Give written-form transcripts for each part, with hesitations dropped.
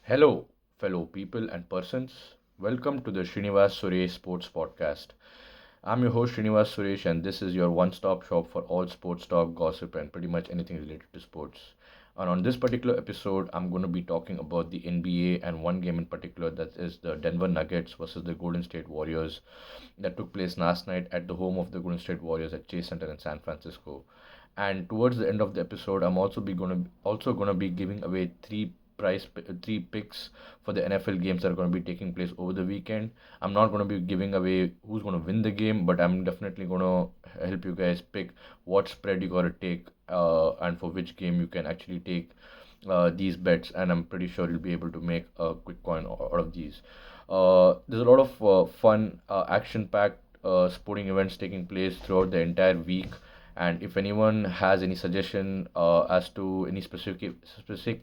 Hello, fellow people and persons. Welcome to the Srinivas Suresh Sports Podcast. I'm your host Srinivas Suresh, and this is your one stop shop for all sports talk, gossip, and pretty much anything related to sports. And on this particular episode, I'm going to be talking about the NBA and one game in particular, that is the Denver Nuggets versus the Golden State Warriors, that took place last night at the home of the Golden State Warriors at Chase Center in San Francisco. And towards the end of the episode, I'm also gonna be giving away three picks for the NFL games that are going to be taking place over the weekend. I'm not going to be giving away who's going to win the game, but I'm definitely going to help you guys pick what spread you got to take and for which game you can actually take these bets. And I'm pretty sure you'll be able to make a quick coin out of these. There's a lot of fun, action-packed sporting events taking place throughout the entire week. And if anyone has any suggestion as to any specific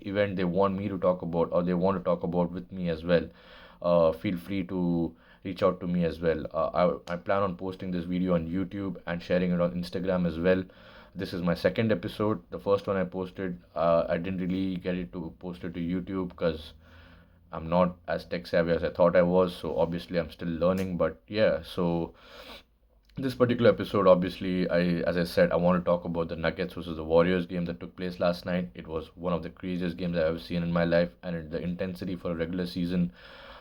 event they want me to talk about or they want to talk about with me as well, feel free to reach out to me as well. I plan on posting this video on YouTube and sharing it on Instagram as well. This is my second episode. The first one I posted, I didn't really get it to post it to YouTube because I'm not as tech savvy as I thought I was. So obviously I'm still learning. But yeah, so this particular episode, obviously, as I said, I want to talk about the Nuggets versus the Warriors game that took place last night. It was one of the craziest games I've ever seen in my life, and the intensity for a regular season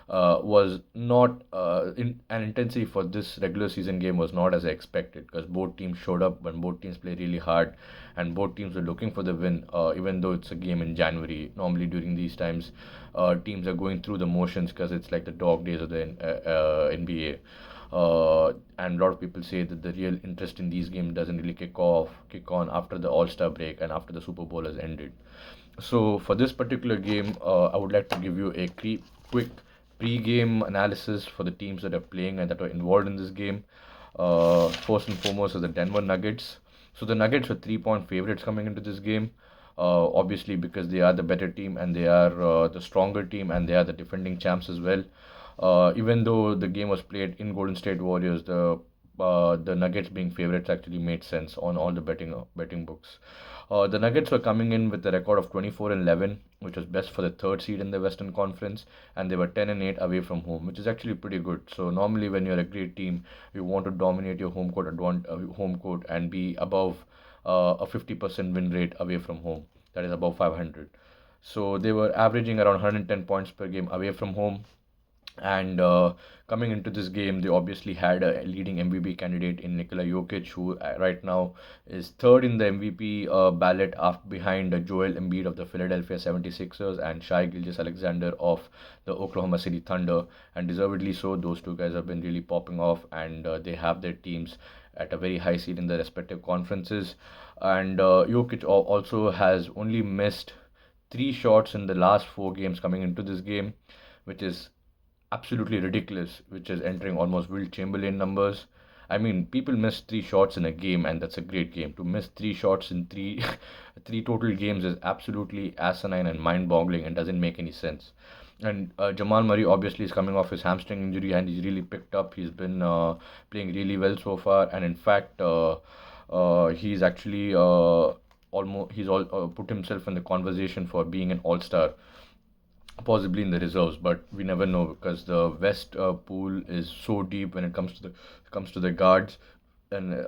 was not an intensity for this regular season game was not as I expected, because both teams showed up when both teams play really hard, and both teams were looking for the win. Even though it's a game in January, normally during these times, teams are going through the motions because it's like the dog days of the NBA. And a lot of people say that the real interest in these games doesn't really kick on after the All-Star break and after the Super Bowl has ended. So for this particular game, I would like to give you a quick pre-game analysis for the teams that are playing and that are involved in this game. First and foremost is the Denver Nuggets. So the Nuggets were 3-point favorites coming into this game. Obviously, because they are the better team and they are the stronger team and they are the defending champs as well. Even though the game was played in Golden State Warriors, the Nuggets being favorites actually made sense on all the betting books. The Nuggets were coming in with a record of 24-11, which was best for the third seed in the Western Conference, and they were 10-8 away from home, which is actually pretty good. So normally, when you're a great team, you want to dominate your home court and be above a 50% win rate away from home. That is above 500. So they were averaging around 110 points per game away from home, and coming into this game, they obviously had a leading MVP candidate in Nikola Jokic, who right now is third in the MVP ballot after behind Joel Embiid of the Philadelphia 76ers and Shai Gilgeous-Alexander of the Oklahoma City Thunder. And deservedly so, those two guys have been really popping off, and they have their teams at a very high seed in their respective conferences. And Jokic also has only missed three shots in the last four games coming into this game, which is absolutely ridiculous, which is entering almost Wilt Chamberlain numbers. I mean, people miss three shots in a game, and that's a great game. To miss three shots in three three total games is absolutely asinine and mind-boggling and doesn't make any sense. And Jamal Murray obviously is coming off his hamstring injury, and he's really picked up. He's been playing really well so far, and in fact, he's actually put himself in the conversation for being an all-star, possibly in the reserves, but we never know because the West pool is so deep when it comes to the guards, and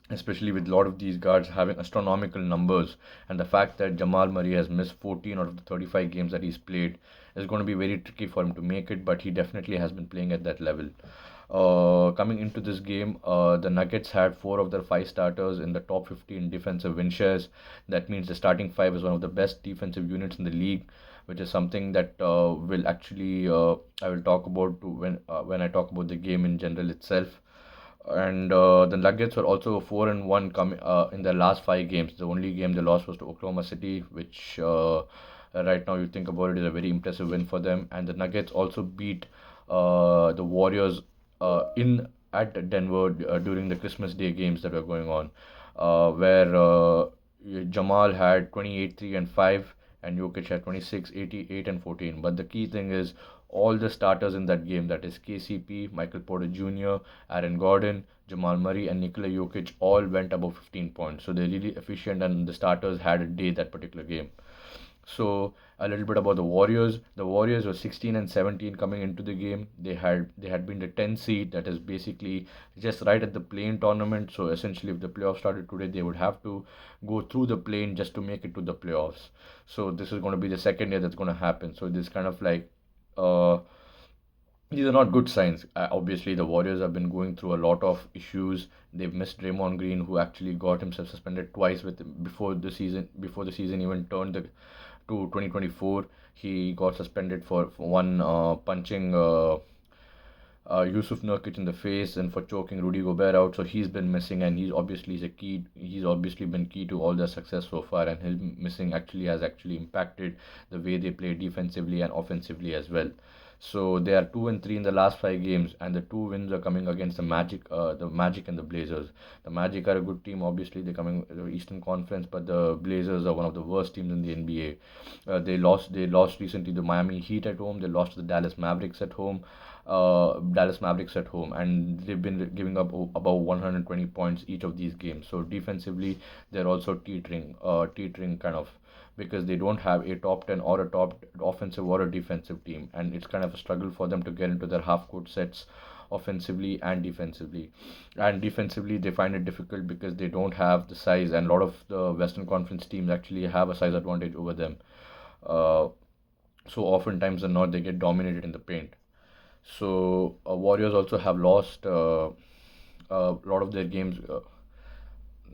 especially with a lot of these guards having astronomical numbers, and the fact that Jamal Murray has missed 14 out of the 35 games that he's played is going to be very tricky for him to make it, but he definitely has been playing at that level. Coming into this game, the Nuggets had four of their five starters in the top 15 defensive win shares. That means the starting five is one of the best defensive units in the league, which is something that will actually I will talk about when I talk about the game in general itself. And the Nuggets were also 4-1 coming in their last five games. The only game they lost was to Oklahoma City, which right now you think about it is a very impressive win for them. And the Nuggets also beat the Warriors in at Denver during the Christmas Day games that were going on, where Jamal had 28, 3 and 5, and Jokic had 26, 88 and 14. But the key thing is all the starters in that game, that is KCP, Michael Porter Jr., Aaron Gordon, Jamal Murray, and Nikola Jokic, all went above 15 points. So they're really efficient, and the starters had a day that particular game. So a little bit about the Warriors. The Warriors were 16 and 17 coming into the game. They had been the 10 seed, that is basically just right at the play-in tournament. So essentially, if the playoffs started today, they would have to go through the play-in just to make it to the playoffs. So this is going to be the second year that's going to happen. So this kind of like uh, these are not good signs. Obviously, the Warriors have been going through a lot of issues. They've missed Draymond Green, who actually got himself suspended twice before the season even turned to 2024. He got suspended for one punching Yusuf Nurkic in the face and for choking Rudy Gobert out. So he's been missing, and He's obviously been key to all their success so far. And his missing actually has actually impacted the way they play defensively and offensively as well. So they are 2-3 in the last 5 games, and the two wins are coming against the Magic and the Blazers. The Magic are a good team, obviously. They're coming the Eastern Conference, but the Blazers are one of the worst teams in the NBA. They lost recently to Miami Heat at home. They lost to the Dallas Mavericks at home, and they've been giving up about 120 points each of these games. So defensively, they're also teetering kind of, because they don't have a top 10 or a top offensive or a defensive team, and it's kind of a struggle for them to get into their half court sets offensively and defensively. And defensively, they find it difficult because they don't have the size, and a lot of the Western Conference teams actually have a size advantage over them. Uh, so oftentimes than not, they get dominated in the paint. So Warriors also have lost a lot of their games.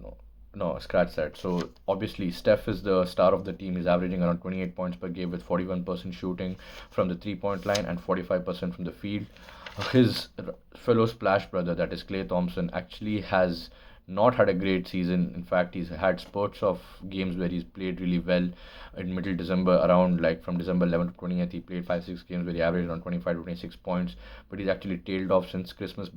No, no, scratch that. So obviously, Steph is the star of the team. He's averaging around 28 points per game with 41% shooting from the 3-point line and 45% from the field. His fellow splash brother, that is Klay Thompson, actually has not had a great season. In fact, he's had spurts of games where he's played really well in middle December, around like from December 11th to 20th. He played 5-6 games where he averaged around 25 to 26 points, but he's actually tailed off since Christmas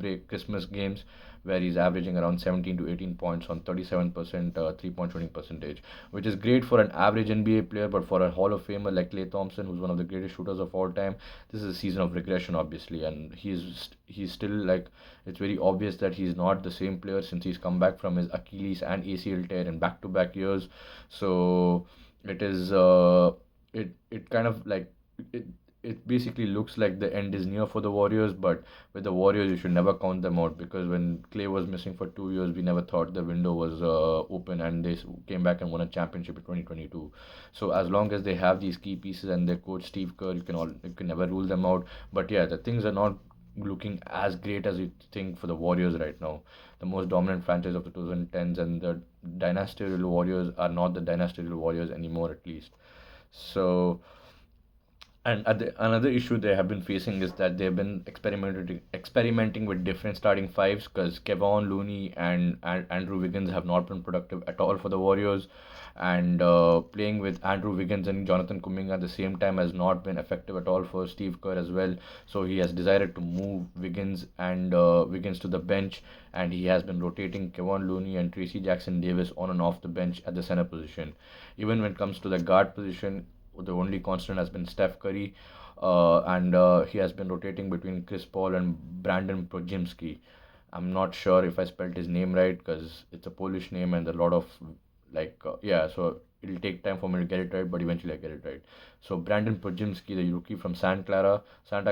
games, where he's averaging around 17 to 18 points on 37% 3-point shooting percentage, which is great for an average NBA player, but for a Hall of Famer like Klay Thompson, who's one of the greatest shooters of all time, this is a season of regression, obviously. And he's still like, it's very obvious that he's not the same player since he's come back from his Achilles and ACL tear in back-to-back years. So it is it kind of like it it basically looks like the end is near for the Warriors. But with the Warriors, you should never count them out, because when Clay was missing for 2 years, we never thought the window was open, and they came back and won a championship in 2022. So as long as they have these key pieces and their coach Steve Kerr, you can never rule them out. But yeah, the things are not looking as great as you think for the Warriors right now. The most dominant franchise of the 2010s, and the dynastic Warriors are not the dynastic Warriors anymore, at least. So, and another issue they have been facing is that they've been experimenting with different starting fives, because Kevon Looney and Andrew Wiggins have not been productive at all for the Warriors, and playing with Andrew Wiggins and Jonathan Kuminga at the same time has not been effective at all for Steve Kerr as well. So he has decided to move Wiggins to the bench, and he has been rotating Kevon Looney and Tracy Jackson Davis on and off the bench at the center position. Even when it comes to the guard position, the only constant has been Steph Curry, and he has been rotating between Chris Paul and Brandon Projimski. I'm not sure if I spelled his name right, because it's a Polish name and a lot of yeah. So it'll take time for me to get it right, but eventually I get it right. So Brandon Projimski, the rookie from Santa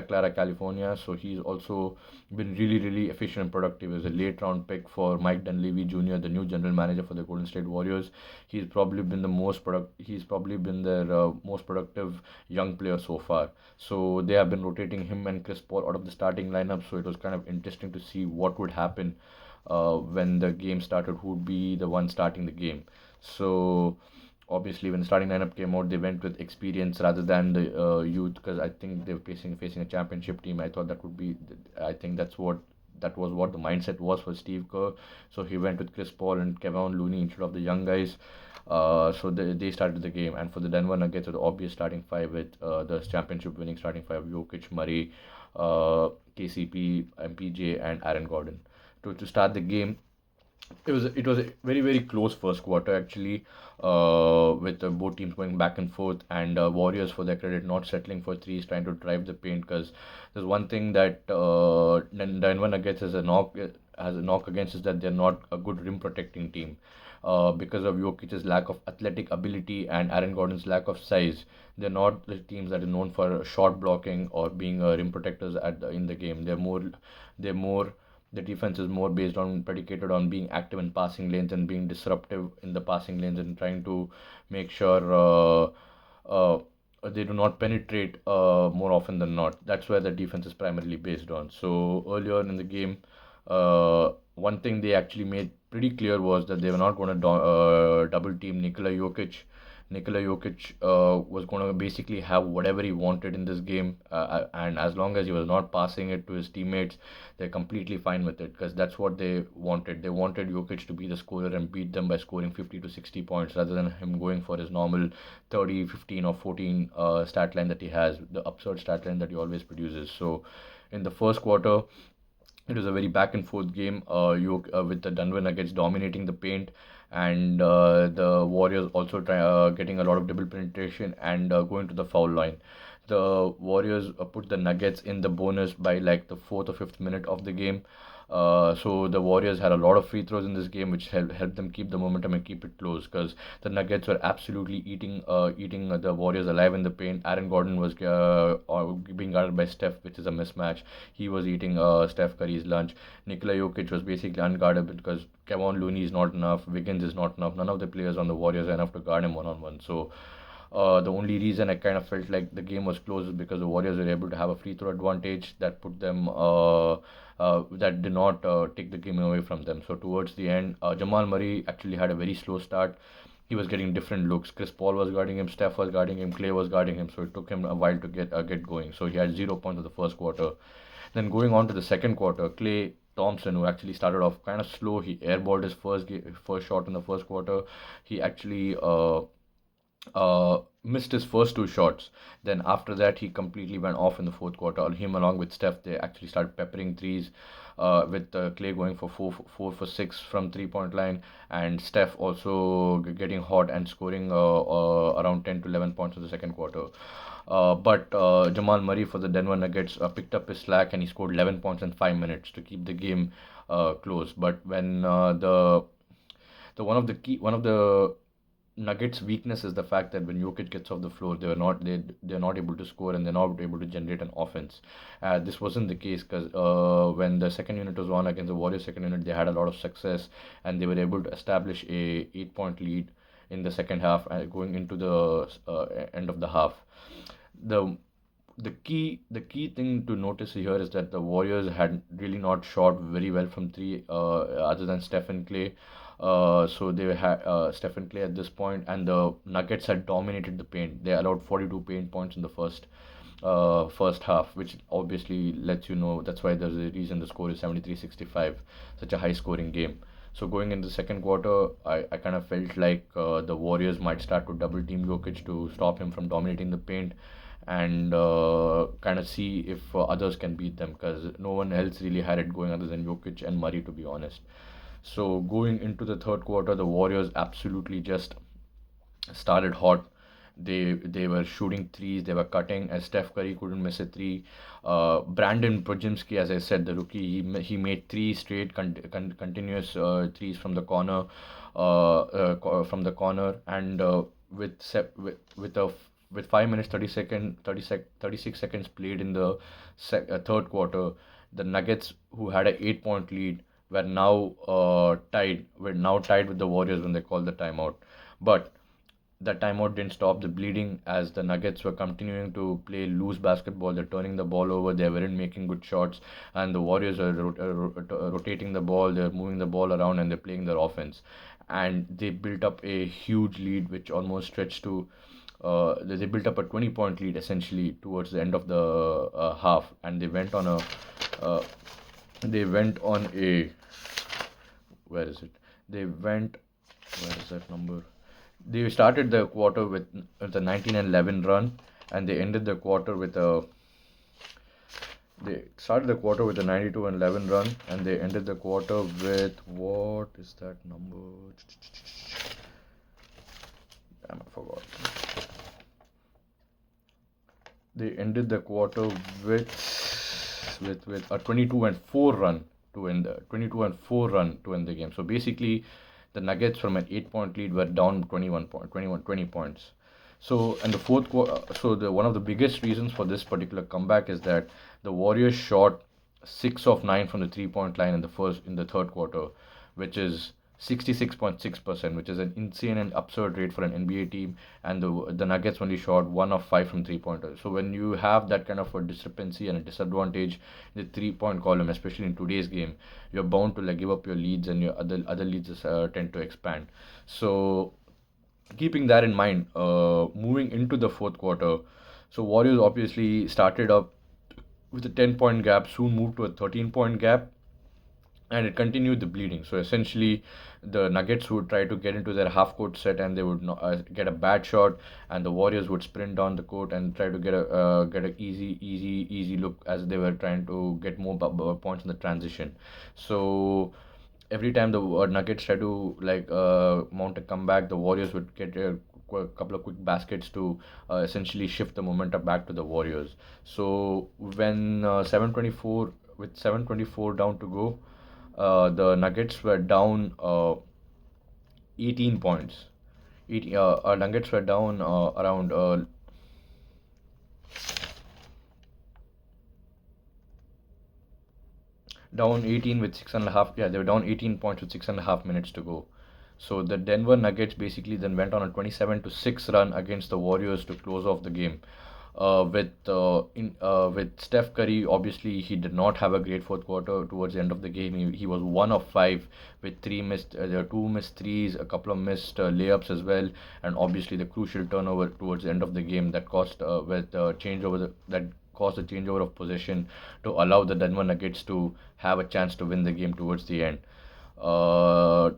Clara, California. So he's also been really, really efficient and productive. As a late round pick for Mike Dunleavy Jr., the new general manager for the Golden State Warriors. He's probably been their most productive young player so far. So they have been rotating him and Chris Paul out of the starting lineup. So it was kind of interesting to see what would happen when the game started, who would be the one starting the game. So obviously, when the starting lineup came out, they went with experience rather than the youth, because I think they were facing a championship team. I think that was what the mindset was for Steve Kerr. So he went with Chris Paul and Kevon Looney instead of the young guys. So they started the game, and for the Denver Nuggets, the obvious starting five with the championship winning starting five: Jokic, Murray, KCP, MPJ, and Aaron Gordon. To start the game, it was a very, very close first quarter actually, with both teams going back and forth, and Warriors, for their credit, not settling for threes, trying to drive the paint, because there's one thing that Denver Nuggets has a knock against, is that they're not a good rim protecting team. because of Jokic's lack of athletic ability and Aaron Gordon's lack of size. They're not the teams that are known for shot blocking or being rim protectors in the game. They're more. The defense is more based on predicated on being active in passing lanes and being disruptive in the passing lanes and trying to make sure uh, they do not penetrate more often than not. That's where the defense is primarily based on. So earlier in the game, one thing they actually made pretty clear was that they were not going to double team Nikola Jokic. Nikola Jokic was going to basically have whatever he wanted in this game, and as long as he was not passing it to his teammates, they're completely fine with it because that's what they wanted. They wanted Jokic to be the scorer and beat them by scoring 50 to 60 points rather than him going for his normal 30, 15, or 14 stat line that he has, the absurd stat line that he always produces. So, in the first quarter, it was a very back and forth game. With the Denver Nuggets dominating the paint, and the Warriors also getting a lot of double penetration and going to the foul line. The Warriors put the Nuggets in the bonus by like the fourth or fifth minute of the game. So the Warriors had a lot of free throws in this game, which helped them keep the momentum and keep it close. Because the Nuggets were absolutely eating the Warriors alive in the paint. Aaron Gordon was being guarded by Steph, which is a mismatch. He was eating Steph Curry's lunch. Nikola Jokic was basically unguardable because Kevon Looney is not enough. Wiggins is not enough. None of the players on the Warriors are enough to guard him one on one. So the only reason I kind of felt like the game was close is because the Warriors were able to have a free throw advantage that put them that did not take the game away from them. So towards the end, Jamal Murray actually had a very slow start. He was getting different looks. Chris Paul was guarding him, Steph was guarding him, Clay was guarding him. So it took him a while to get going. So he had 0 points in the first quarter. Then going on to the second quarter, Clay Thompson, who actually started off kind of slow, he airballed his first shot in the first quarter. He actually missed his first two shots. Then after that, he completely went off in the fourth quarter. Him along with Steph, they actually started peppering threes. With Clay going for 4 for 6 from 3 point line, and Steph also getting hot and scoring around 10 to 11 points in the second quarter. But Jamal Murray for the Denver Nuggets picked up his slack and he scored 11 points in 5 minutes to keep the game close. But when one of the Nuggets' weakness is the fact that when Jokic gets off the floor, they're not able to score and they're not able to generate an offense. This wasn't the case because when the second unit was on against the Warriors second unit, they had a lot of success and they were able to establish a 8 point lead in the second half and going into the end of the half. The the key thing to notice here is that the Warriors had really not shot very well from three, other than Stephen Clay. So they had Stephen Clay at this point, and the Nuggets had dominated the paint. They allowed 42 paint points in the first half, which obviously lets you know that's why there's a reason the score is 73-65, such a high scoring game. So going into the second quarter, I kind of felt like the Warriors might start to double team Jokic to stop him from dominating the paint and kind of see if others can beat them because no one else really had it going other than Jokic and Murray, to be honest. So going into the third quarter, the Warriors absolutely just started hot. They were shooting threes, they were cutting, as Steph Curry couldn't miss a three. Brandon Podziemski, as I said, the rookie, he made three straight continuous threes from the corner, and with 5 minutes 36 seconds played in the third quarter, the Nuggets, who had a 8 point lead, were now tied. Were now tied with the Warriors when they called the timeout. But that timeout didn't stop the bleeding as the Nuggets were continuing to play loose basketball. They're turning the ball over. They weren't making good shots, and the Warriors are rotating the ball. They're moving the ball around and they're playing their offense. And they built up a huge lead, which almost stretched to. They built up a 20 point lead essentially towards the end of the half, and uh, they went on a where is it? They went where is that number? They started the quarter with a 19-11 run, and they ended the quarter with a. They started the quarter with a 92-11 run, and they ended the quarter with what is that number? Damn, I forgot. They ended the quarter with a 22-4 run to end the 22-4 run to end the game. So basically, The Nuggets from an 8-point lead were down 20 points. So, and the fourth quarter, so the one of the biggest reasons for this particular comeback is that the Warriors shot 6 of 9 from the 3-point line in the third quarter, which is 66.6%, which is an insane and absurd rate for an NBA team. And the Nuggets only shot 1 of 5 from 3 pointers. So when you have that kind of a discrepancy and a disadvantage in the 3-point column, especially in today's game, you're bound to like give up your leads, and your other leads tend to expand. So keeping that in mind, moving into the fourth quarter, so Warriors obviously started up with a 10-point gap, soon moved to a 13-point gap, and it continued the bleeding. So essentially, the Nuggets would try to get into their half court set, and they would not, get a bad shot, and the Warriors would sprint down the court and try to get a easy look as they were trying to get more points in the transition. So every time the Nuggets try to like mount a comeback, the Warriors would get a couple of quick baskets to essentially shift the momentum back to the Warriors. So when 7:24 with 7:24 down to go, the Nuggets were down 18 points. Nuggets were down around down 18 with six and a half. Yeah, they were down 18 points with 6.5 minutes to go. So the Denver Nuggets basically then went on a 27-6 run against the Warriors to close off the game. With Steph Curry, obviously he did not have a great fourth quarter. Towards the end of the game, he was 1 of 5 with there were two missed threes, a couple of missed layups as well, and obviously the crucial turnover towards the end of the game that cost with changeover that caused a changeover of possession to allow the Denver Nuggets to have a chance to win the game towards the end. The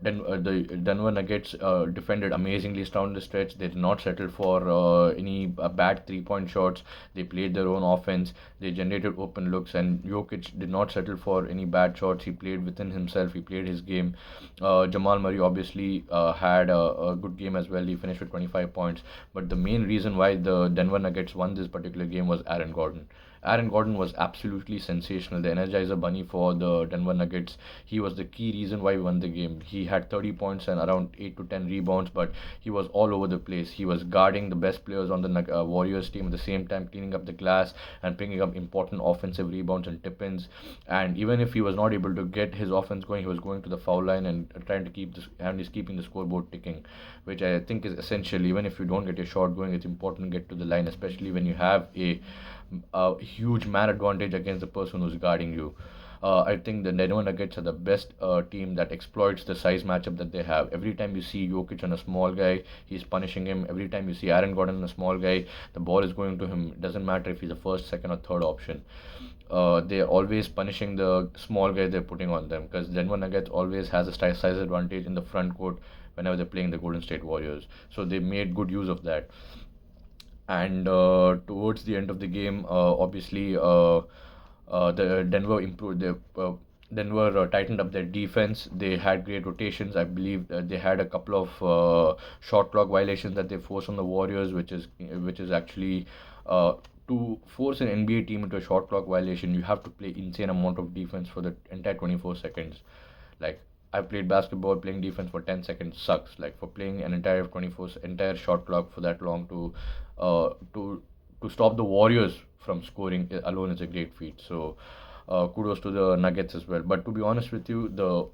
Denver Nuggets defended amazingly down the stretch. They did not settle for any bad 3-point shots. They played their own offense. They generated open looks, and Jokic did not settle for any bad shots. He played within himself. He played his game. Jamal Murray obviously had a good game as well. He finished with 25 points. But the main reason why the Denver Nuggets won this particular game was Aaron Gordon. Aaron Gordon was absolutely sensational, the Energizer Bunny for the Denver Nuggets. He was the key reason why we won the game. He had 30 points and around 8 to 10 rebounds, but he was all over the place. He was guarding the best players on the Warriors team at the same time, cleaning up the glass and picking up important offensive rebounds and tip-ins. And even if he was not able to get his offense going, he was going to the foul line and trying to keep this, and he's keeping the scoreboard ticking, which I think is essential. Even if you don't get your shot going, it's important to get to the line, especially when you have a huge man advantage against the person who's guarding you. I think the Denver Nuggets are the best team that exploits the size matchup that they have. Every time you see Jokic on a small guy, he's punishing him. Every time you see Aaron Gordon on a small guy, the ball is going to him. It doesn't matter if he's the first, second, or third option. They're always punishing the small guy they're putting on them, because Denver Nuggets always has a size advantage in the front court whenever they're playing the Golden State Warriors. So they made good use of that. And towards the end of the game, obviously, the Denver improved. Denver tightened up their defense. They had great rotations. I believe they had a couple of shot clock violations that they forced on the Warriors, which is actually to force an NBA team into a shot clock violation, you have to play insane amount of defense for the entire 24 seconds. Like, I've played basketball, playing defense for 10 seconds sucks. Like, for playing an entire shot clock for that long uh, to to stop the Warriors from scoring alone is a great feat. So kudos to the Nuggets as well. But to be honest with you, the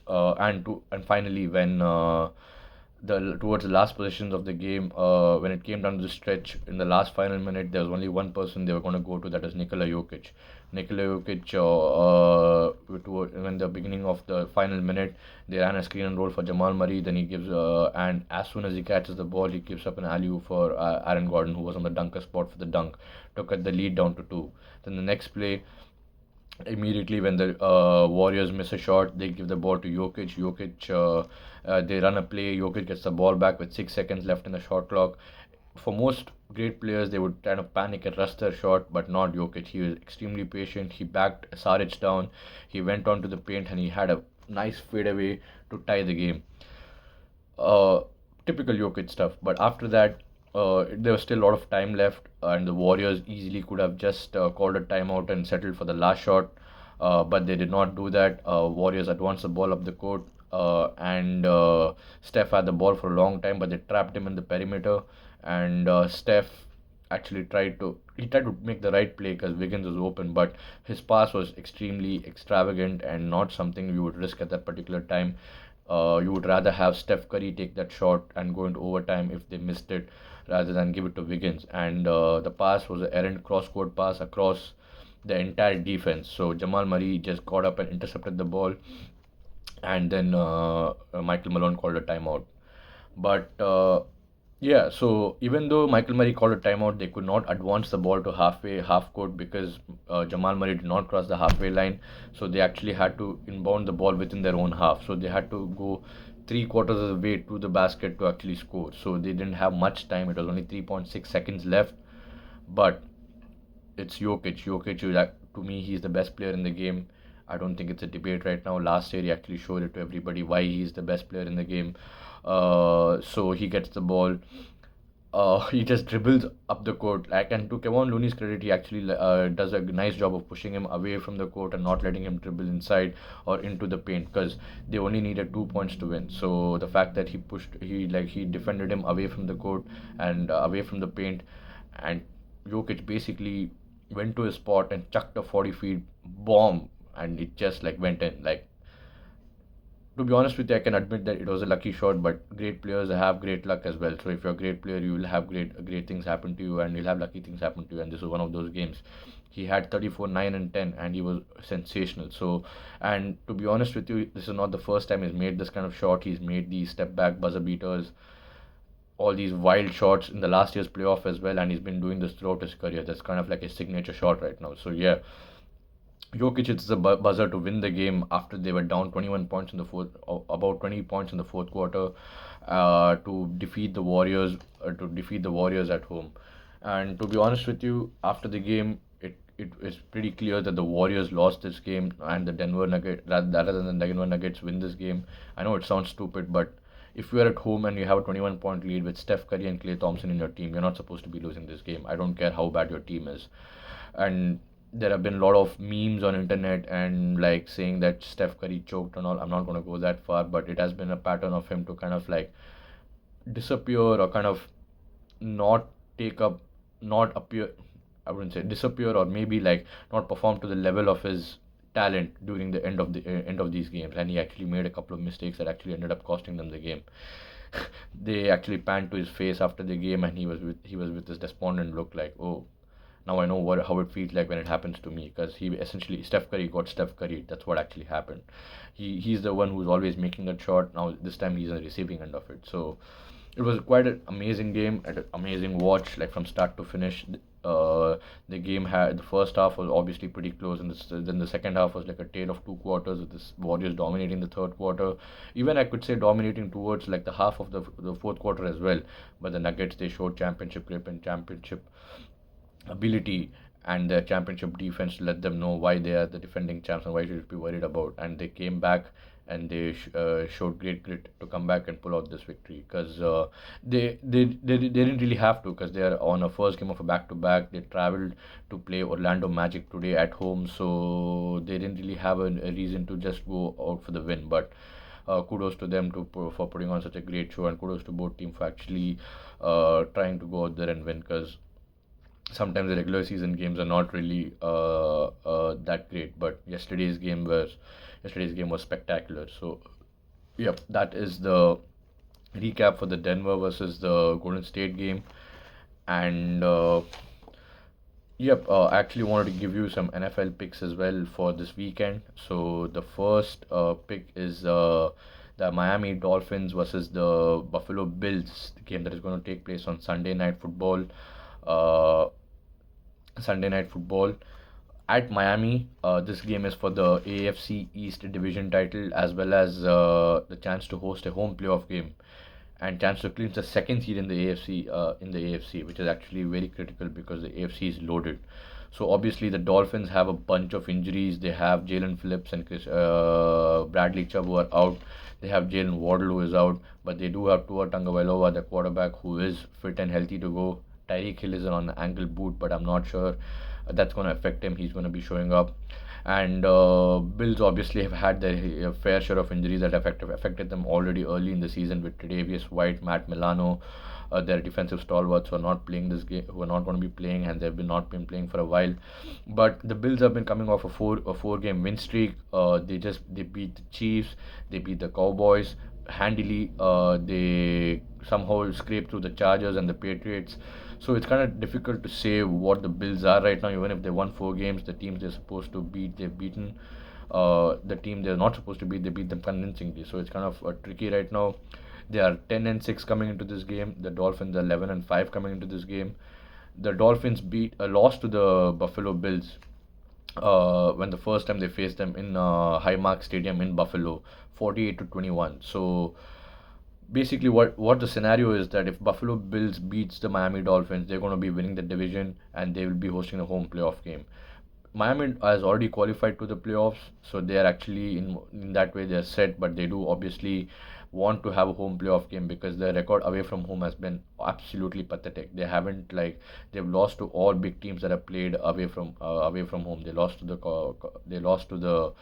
and finally when the towards the last positions of the game, when it came down to the stretch in the last final minute, there was only one person they were going to go to, that is Nikola Jokic. Nikola Jokic, when the beginning of the final minute, they ran a screen and roll for Jamal Murray. Then he gives, and as soon as he catches the ball, he gives up an alley for Aaron Gordon, who was on the dunker spot for the dunk, to cut the lead down to two. Then the next play, immediately when the Warriors miss a shot, they give the ball to Jokic. They run a play. Jokic gets the ball back with 6 seconds left in the shot clock. For most great players, they would kind of panic and rush their shot, but not Jokic. He was extremely patient. He backed Saric down. He went on to the paint and he had a nice fadeaway to tie the game. Uh, Typical Jokic stuff. But after that, there was still a lot of time left, and the Warriors easily could have just called a timeout and settled for the last shot. But they did not do that. Warriors advanced the ball up the court. and Steph had the ball for a long time, but they trapped him in the perimeter. And Steph actually tried to make the right play because Wiggins was open, but his pass was extremely extravagant and not something you would risk at that particular time. You would rather have Steph Curry take that shot and go into overtime if they missed it, rather than give it to Wiggins. And the pass was an errant cross-court pass across the entire defense. So Jamal Murray just got up and intercepted the ball, and then Michael Malone called a timeout. But yeah, so even though Michael Murray called a timeout, they could not advance the ball to half court because Jamal Murray did not cross the halfway line. So they actually had to inbound the ball within their own half. So they had to go three quarters of the way to the basket to actually score. So they didn't have much time. It was only 3.6 seconds left. But it's Jokic. Jokic, to me, he's the best player in the game. I don't think it's a debate right now. Last year, he actually showed it to everybody why he's the best player in the game. So he gets the ball. He just dribbles up the court. Like, and to Kevon Looney's credit, he actually does a nice job of pushing him away from the court and not letting him dribble inside or into the paint because they only needed 2 points to win. So the fact that he defended him away from the court and away from the paint, and Jokic basically went to his spot and chucked a 40 feet bomb, and it just like went in. Like, to be honest with you, I can admit that it was a lucky shot, but great players have great luck as well. So if you're a great player, you will have great things happen to you, and you'll have lucky things happen to you. And this is one of those games. He had 34, 9, and 10, and he was sensational. So, and to be honest with you, this is not the first time he's made this kind of shot. He's made these step back buzzer beaters, all these wild shots in the last year's playoff as well, and he's been doing this throughout his career. That's kind of like a signature shot right now. So yeah, Jokic hits the buzzer to win the game after they were down 21 points in the fourth, about 20 points in the fourth quarter, to defeat the Warriors at home. And to be honest with you, after the game, it is pretty clear that the Warriors lost this game, and the Denver Nuggets, rather than the Denver Nuggets, win this game. I know it sounds stupid, but if you are at home and you have a 21-point lead with Steph Curry and Klay Thompson in your team, you're not supposed to be losing this game. I don't care how bad your team is. And there have been a lot of memes on internet and like saying that Steph Curry choked and all. I'm not going to go that far, but it has been a pattern of him to kind of like disappear or kind of not take up, not appear. I wouldn't say disappear, or maybe like not perform to the level of his talent during the end of these games. And he actually made a couple of mistakes that actually ended up costing them the game. They actually panned to his face after the game, and he was with this despondent look, like, oh, now I know how it feels like when it happens to me, because he essentially, Steph Curry got Steph Curry. That's what actually happened. He's the one who's always making that shot. Now this time he's on the receiving end of it. So it was quite an amazing game and an amazing watch, like from start to finish. The game had, the first half was obviously pretty close, and then the second half was like a tale of two quarters, with this Warriors dominating the third quarter. Even I could say dominating towards like the half of the fourth quarter as well. But the Nuggets, they showed championship grip and championship ability, and their championship defense to let them know why they are the defending champs and why you should be worried about. And they came back, and they showed great grit to come back and pull out this victory, because they didn't really have to, because they are on a first game of a back to back. They traveled to play Orlando Magic today at home, so they didn't really have a reason to just go out for the win. But kudos to them for putting on such a great show, and kudos to both teams for actually trying to go out there and win, because sometimes the regular season games are not really that great. But yesterday's game was spectacular. So yep, that is the recap for the Denver versus the Golden State game. And yep, I actually wanted to give you some NFL picks as well for this weekend. So the first pick is the Miami Dolphins versus the Buffalo Bills, the game that is going to take place on uh, Sunday Night Football at Miami. This game is for the AFC East division title, as well as the chance to host a home playoff game and chance to clinch the second seed in the AFC, which is actually very critical because the AFC is loaded. So obviously the Dolphins have a bunch of injuries. They have Jalen Phillips and Bradley Chubb who are out. They have Jalen Waddle who is out, but they do have Tua Tagovailoa, the quarterback, who is fit and healthy to go. Tyreek Hill is on an ankle boot, but I'm not sure that's going to affect him. He's going to be showing up. And Bills obviously have had their fair share of injuries that affected them already early in the season with Tre'Davious White, Matt Milano, their defensive stalwarts who are not playing this game, who are not going to be playing, and they've been not been playing for a while. But the Bills have been coming off a four game win streak. They beat the Chiefs, they beat the Cowboys handily. They somehow scraped through the Chargers and the Patriots. So it's kind of difficult to say what the Bills are right now. Even if they won four games, the teams they're supposed to beat, they've beaten. The team they're not supposed to beat, they beat them convincingly. So it's kind of tricky right now. They are 10-6 coming into this game. The Dolphins are 11-5 coming into this game. The Dolphins lost to the Buffalo Bills when the first time they faced them in Highmark Stadium in Buffalo, 48-21. So basically what the scenario is that if Buffalo Bills beats the Miami Dolphins, they're going to be winning the division and they will be hosting the home playoff game. Miami has already qualified to the playoffs, so they are actually in that way they're set. But they do obviously want to have a home playoff game because their record away from home has been absolutely pathetic. They haven't like they've lost to all big teams that have played away from home. They lost to the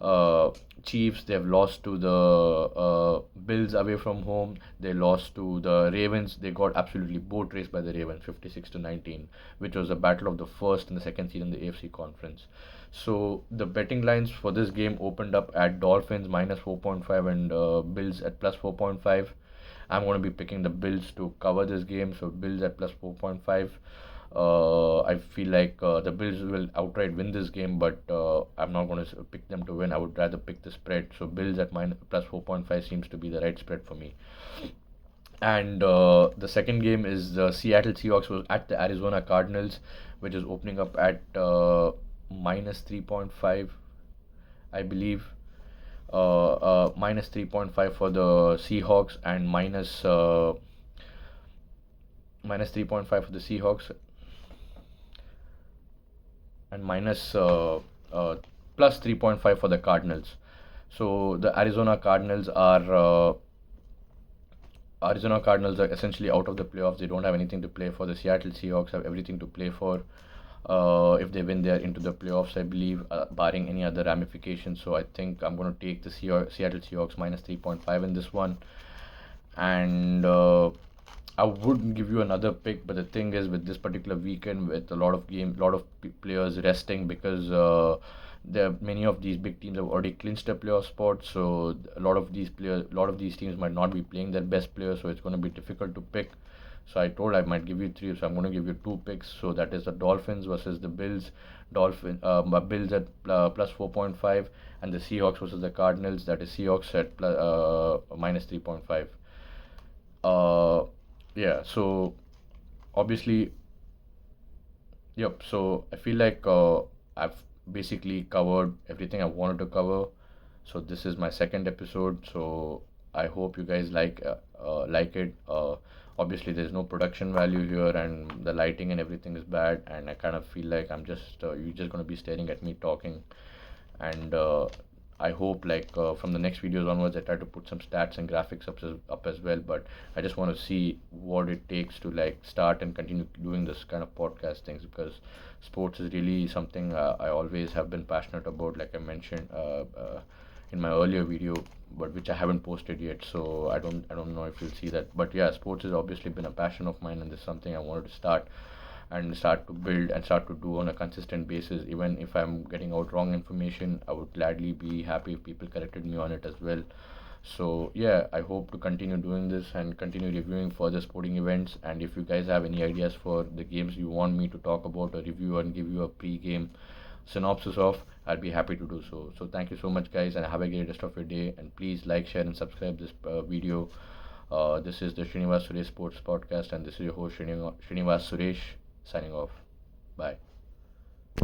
uh, Chiefs. They've lost to the Bills away from home. They lost to the Ravens. They got absolutely boat raced by the Ravens, 56-19, which was a battle of the first and the second seed in the AFC conference. So the betting lines for this game opened up at Dolphins minus 4.5 and Bills at plus 4.5. I'm going to be picking the Bills to cover this game, so Bills at plus 4.5. I feel like the Bills will outright win this game, but I'm not going to pick them to win. I would rather pick the spread. So Bills at plus 4.5 seems to be the right spread for me. And the second game is the Seattle Seahawks was at the Arizona Cardinals, which is opening up at minus 3.5, I believe. Minus 3.5 for the Seahawks and minus 3.5 for the Seahawks and plus 3.5 for the Cardinals. So the Arizona Cardinals are essentially out of the playoffs. They don't have anything to play for. The Seattle Seahawks have everything to play for. If they win, they're into the playoffs, I believe, barring any other ramifications. So I think I'm going to take the Seattle Seahawks minus 3.5 in this one. And I would give you another pick, but the thing is, with this particular weekend, with a lot of players resting because many of these big teams have already clinched a playoff spot. So a lot of these teams might not be playing their best players. So it's going to be difficult to pick. So I told I might give you three, so I'm going to give you two picks. So that is the Dolphins versus the Bills. Bills at plus 4.5, and the Seahawks versus the Cardinals. That is Seahawks at minus 3.5. Yeah. So obviously, yep. So I feel like I've basically covered everything I wanted to cover. So this is my second episode. So I hope you guys like it. Obviously, there's no production value here, and the lighting and everything is bad. And I kind of feel like you're just gonna be staring at me talking. And I hope from the next videos onwards, I try to put some stats and graphics up as well. But I just want to see what it takes to start and continue doing this kind of podcast things because sports is really something I always have been passionate about. Like I mentioned in my earlier video, but which I haven't posted yet. So I don't know if you'll see that. But yeah, sports has obviously been a passion of mine, and this is something I wanted to start to build and start to do on a consistent basis. Even if I'm getting out wrong information, I would gladly be happy if people corrected me on it as well. So yeah, I hope to continue doing this and continue reviewing further sporting events. And if you guys have any ideas for the games you want me to talk about or review and give you a pre-game synopsis of, I'll be happy to do so. So thank you so much, guys, and have a great rest of your day. And please like, share, and subscribe this video. This is the Srinivas Suresh Sports podcast, and this is your host Srinivas Suresh signing off. Bye.